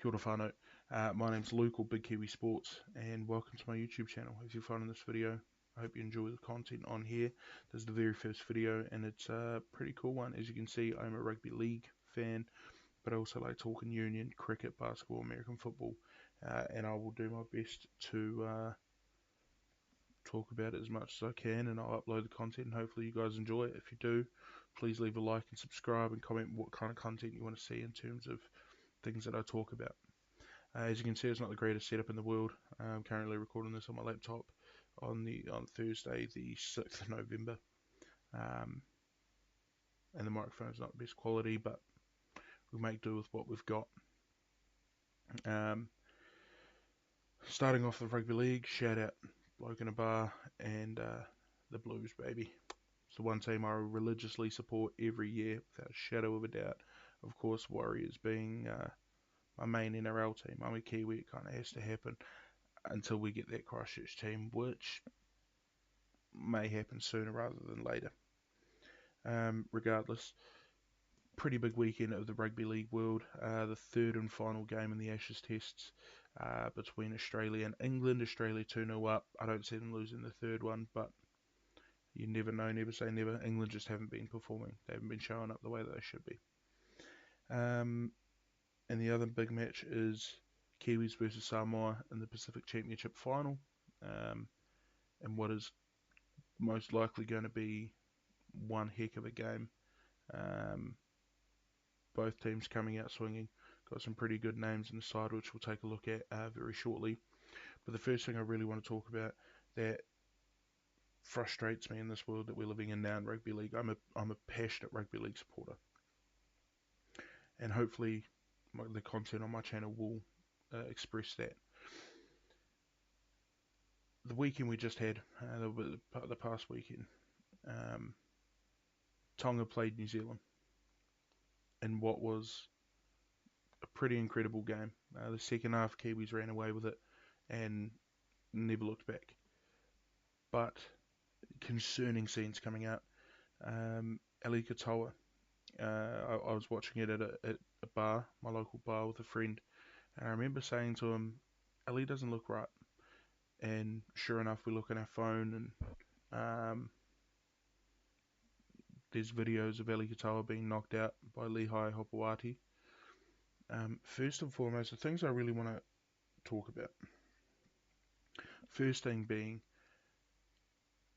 Kia ora whānau. My name's Luke or Big Kiwi Sports, and welcome to my YouTube channel. If you're finding this video, I hope you enjoy the content on here. This is the very first video, and it's a pretty cool one. As you can see, I'm a rugby league fan, but I also like talking union, cricket, basketball, American football, and I will do my best to talk about it as much as I can, and I'll upload the content, and hopefully you guys enjoy it. If you do, please leave a like and subscribe, and comment what kind of content you want to see in terms of things that I talk about. As you can see, it's not the greatest setup in the world. I'm currently recording this on my laptop on Thursday, the 6th of November. And the microphone's not the best quality, but we'll make do with what we've got. Starting off the rugby league, shout out Bloke in a Bar and the Blues, baby. It's the one team I religiously support every year, without a shadow of a doubt. Of course, Warriors being my main NRL team. I'm a Kiwi, it kind of has to happen until we get that Christchurch team, which may happen sooner rather than later. Regardless, pretty big weekend of the rugby league world. The third and final game in the Ashes tests between Australia and England. Australia 2-0 up. I don't see them losing the third one, but you never know, never say never. England just haven't been performing. They haven't been showing up the way that they should be. And the other big match is Kiwis versus Samoa in the Pacific Championship final, and what is most likely going to be one heck of a game. Both teams coming out swinging. Got some pretty good names in the side, which we'll take a look at very shortly. But the first thing I really want to talk about that frustrates me in this world that we're living in now in rugby league. I'm a passionate rugby league supporter, and hopefully the content on my channel will express that. The weekend we just had, the past weekend, Tonga played New Zealand in what was a pretty incredible game. The second half, Kiwis ran away with it and never looked back. But concerning scenes coming out. Eli Katoa, I was watching it at a bar, my local bar, with a friend, and I remember saying to him, Eli doesn't look right. And sure enough, we look on our phone, and there's videos of Eli Katoa being knocked out by Lehigh Hopewati. First and foremost, the things I really want to talk about. First thing being,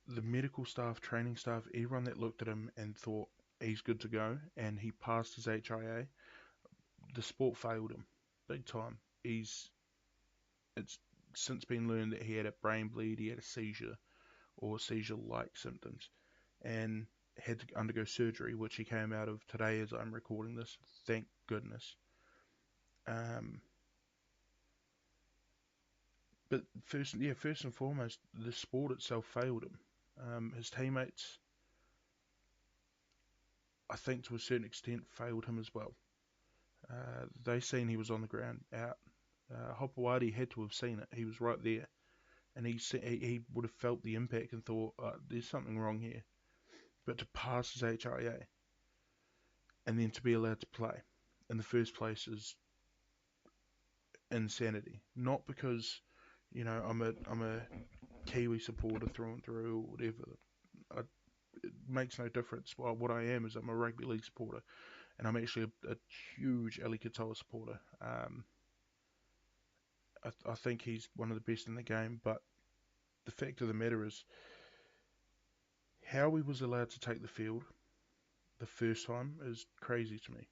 the medical staff, training staff, everyone that looked at him and thought he's good to go, and he passed his HIA, the sport failed him big time. It's since been learned that he had a brain bleed, he had a seizure or seizure-like symptoms, and had to undergo surgery, which he came out of today as I'm recording this. Thank goodness. But first and foremost, the sport itself failed him. His teammates, I think to a certain extent, failed him as well. They seen he was on the ground out. Hopewadi had to have seen it. He was right there, and he would have felt the impact and thought, there's something wrong here. But to pass his HIA and then to be allowed to play in the first place is insanity. Not because, I'm a Kiwi supporter through and through or whatever. It makes no difference. Well, what I am is I'm a rugby league supporter, and I'm actually a huge Eli Katoa supporter. I think he's one of the best in the game, but the fact of the matter is, how he was allowed to take the field the first time is crazy to me.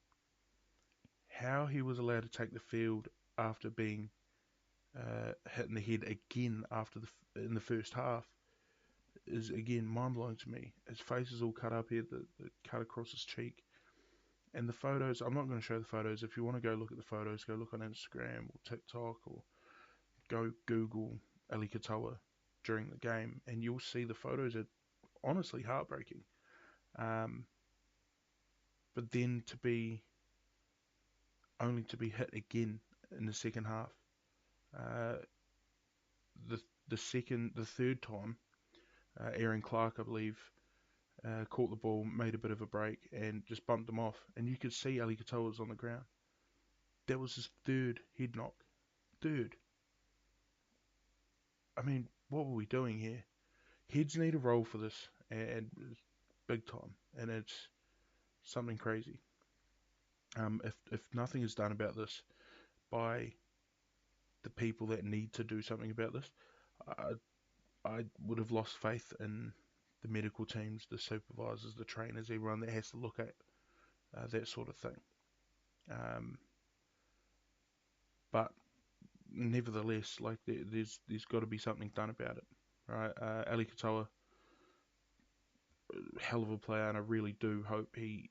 How he was allowed to take the field after being hit in the head again in the first half is again mind-blowing to me. His face is all cut up here, the cut across his cheek. And the photos, I'm not going to show the photos. If you want to go look at the photos, go look on Instagram or TikTok, or go Google Eli Katoa during the game, and you'll see the photos are honestly heartbreaking. But then only to be hit again in the second half. The third time, Aaron Clark, I believe, caught the ball, made a bit of a break, and just bumped him off. And you could see Eli Katoa was on the ground. That was his third head knock. Third. I mean, what were we doing here? Heads need a roll for this, and big time, and it's something crazy. If nothing is done about this by the people that need to do something about this, I, I would have lost faith in the medical teams, the supervisors, the trainers, everyone that has to look at that sort of thing. But nevertheless, like there's got to be something done about it, right? Eli Katoa, hell of a player, and I really do hope he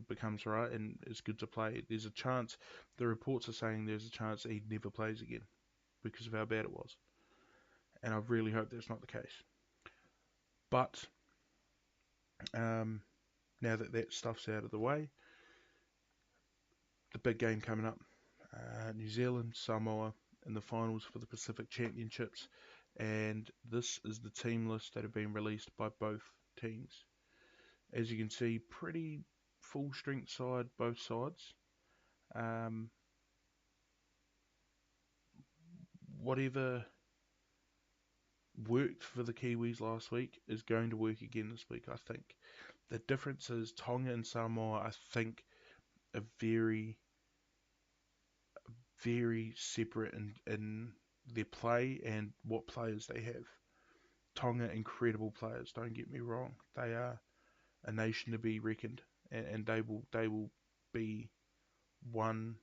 becomes right and is good to play. There's a chance. The reports are saying there's a chance he never plays again because of how bad it was, and I really hope that's not the case. But now that that stuff's out of the way, the big game coming up, New Zealand, Samoa in the finals for the Pacific Championships, and this is the team list that have been released by both teams. As you can see, pretty full strength side, both sides. Whatever worked for the Kiwis last week is going to work again this week, I think. The difference is Tonga and Samoa, I think, are very, very separate in their play and what players they have. Tonga, incredible players, don't get me wrong. They are a nation to be reckoned, and they will be one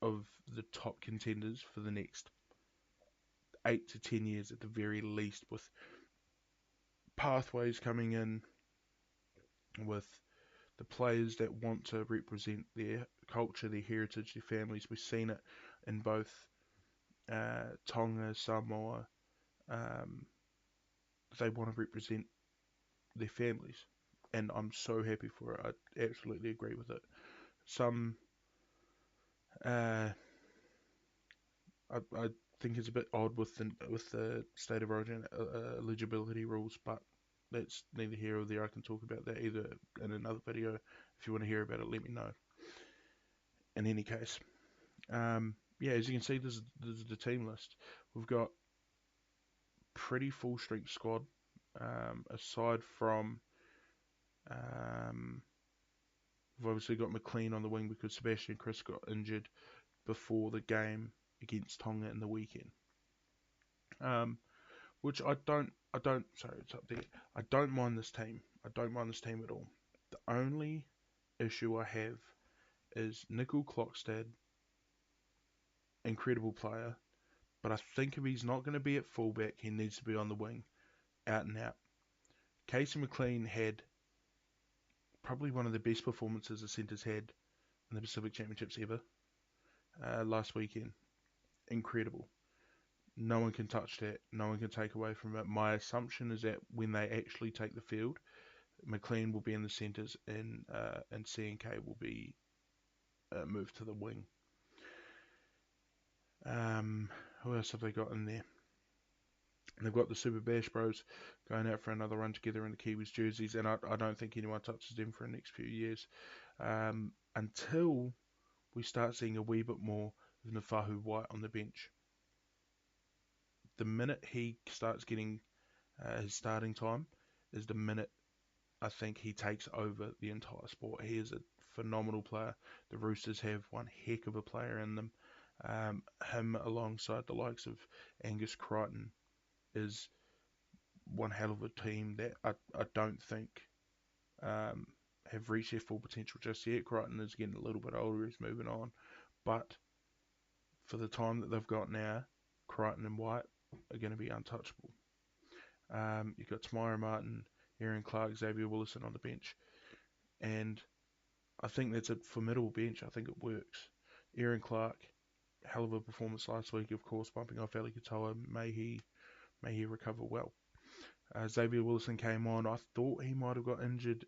of the top contenders for the next 8 to 10 years at the very least, with pathways coming in, with the players that want to represent their culture, their heritage, their families. We've seen it in both Tonga, Samoa. Um, they want to represent their families, and I'm so happy for it. I absolutely agree with it. Some, uh, I think it's a bit odd with the state of origin eligibility rules, but that's neither here or there. I can talk about that either in another video. If you want to hear about it, let me know. In any case, yeah, as you can see, this is the team list. We've got pretty full strength squad. Aside from, we've obviously got McLean on the wing because Sebastian Chris got injured before the game against Tonga in the weekend. Which sorry, it's up there. I don't mind this team. I don't mind this team at all. The only issue I have is Nickel Clockstad, incredible player, but I think if he's not going to be at fullback, he needs to be on the wing, out and out. Casey McLean had probably one of the best performances the centres had in the Pacific Championships ever last weekend. Incredible. No one can touch that. No one can take away from it. My assumption is that when they actually take the field, McLean will be in the centres and C&K will be moved to the wing. Who else have they got in there? They've got the Super Bash Bros going out for another run together in the Kiwis jerseys, and I don't think anyone touches them for the next few years until we start seeing a wee bit more of Nafahu White on the bench. The minute he starts getting his starting time is the minute I think he takes over the entire sport. He is a phenomenal player. The Roosters have one heck of a player in them. Him alongside the likes of Angus Crichton is one hell of a team that I don't think have reached their full potential just yet. Crichton is getting a little bit older, he's moving on. But for the time that they've got now, Crichton and White are going to be untouchable. You've got Tamara Martin, Aaron Clark, Xavier Willison on the bench. And I think that's a formidable bench. I think it works. Aaron Clark, hell of a performance last week, of course, bumping off Eli Katoa. May he recover well. Xavier Willison came on. I thought he might have got injured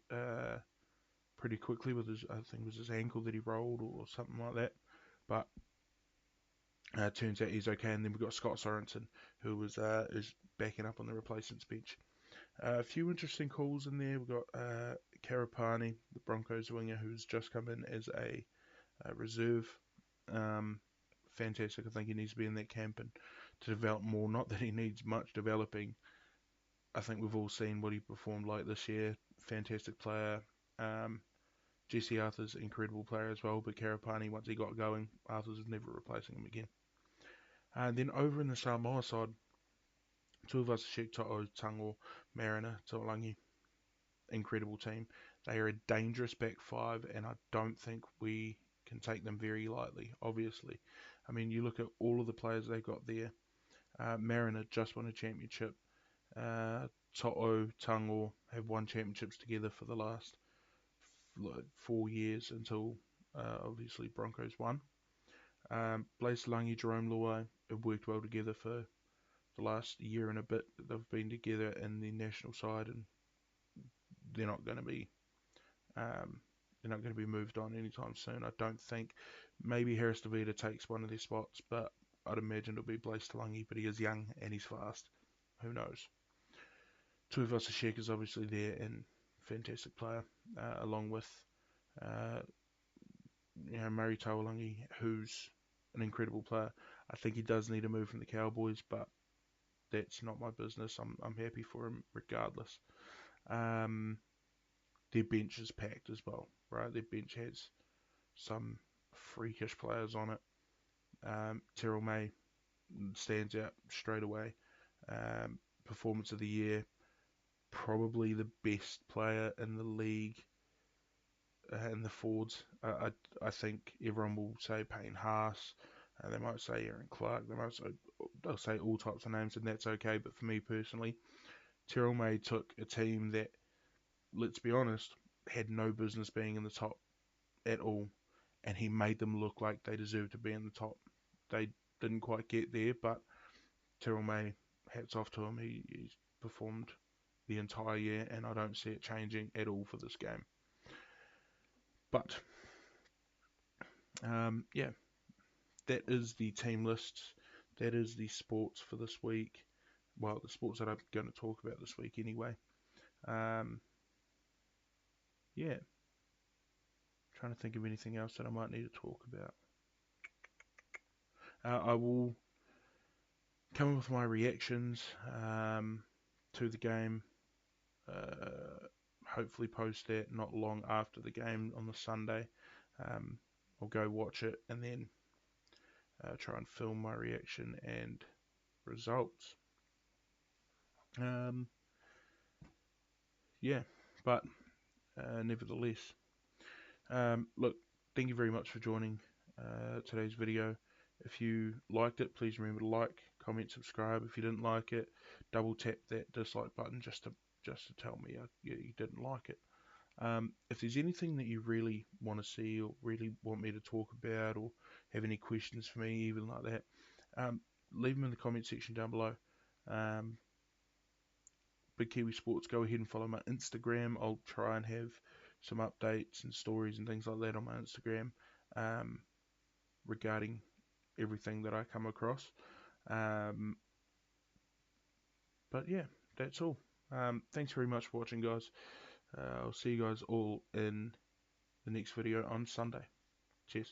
pretty quickly with his, I think it was his ankle that he rolled or something like that. But turns out he's okay. And then we've got Scott Sorensen, who is backing up on the replacements bench. A few interesting calls in there. We've got Karapani, the Broncos winger, who's just come in as a reserve Fantastic. I think he needs to be in that camp and to develop more. Not that he needs much developing. I think we've all seen what he performed like this year. Fantastic player. Um, Jesse Arthur's incredible player as well, but Karapani, once he got going, Arthur's was never replacing him again. And then over in the Samoa side, two of us, To'o, Tango, Mariner, Taolangi, incredible team. They are a dangerous back five, and I don't think we can take them very lightly, obviously. I mean, you look at all of the players they got there. Mariner just won a championship. To'o, Tango have won championships together for the last 4 years until obviously Broncos won. Blaise Langi, Jerome Luai have worked well together for the last year and a bit that they've been together in the national side, and they're not going to be moved on anytime soon. I don't think. Maybe Harris DeVita takes one of their spots, but I'd imagine it'll be Blaise Langi, but he is young and he's fast. Who knows? Tuivasa Sheck is obviously there and fantastic player, along with Murray Taolangi, who's an incredible player. I think he does need a move from the Cowboys, but that's not my business. I'm happy for him regardless. Their bench is packed as well, right? Their bench has some freakish players on it. Terrell May stands out straight away. Performance of the year, probably the best player in the league in the forwards. I think everyone will say Payne Haas. They might say Aaron Clark. They'll say all types of names, and that's okay. But for me personally, Terrell May took a team that, let's be honest, had no business being in the top at all, and he made them look like they deserved to be in the top. They didn't quite get there, but Terrell May, hats off to him. He's performed the entire year, and I don't see it changing at all for this game. But yeah, that is the team list. That is the sports for this week. Well, the sports that I'm going to talk about this week anyway. Yeah. Trying to think of anything else that I might need to talk about. I will come up with my reactions to the game. Hopefully post that not long after the game on the Sunday. I'll go watch it and then try and film my reaction and results. Yeah, but nevertheless, look, thank you very much for joining today's video. If you liked it, please remember to like, comment, subscribe. If you didn't like it, double tap that dislike button just to tell me you didn't like it. If there's anything that you really want to see or really want me to talk about or have any questions for me, even like that, leave them in the comment section down below. Big Kiwi Sports, go ahead and follow my Instagram. I'll try and have some updates and stories and things like that on my Instagram regarding everything that I come across. But yeah, that's all. Thanks very much for watching, guys. I'll see you guys all in the next video on Sunday. Cheers.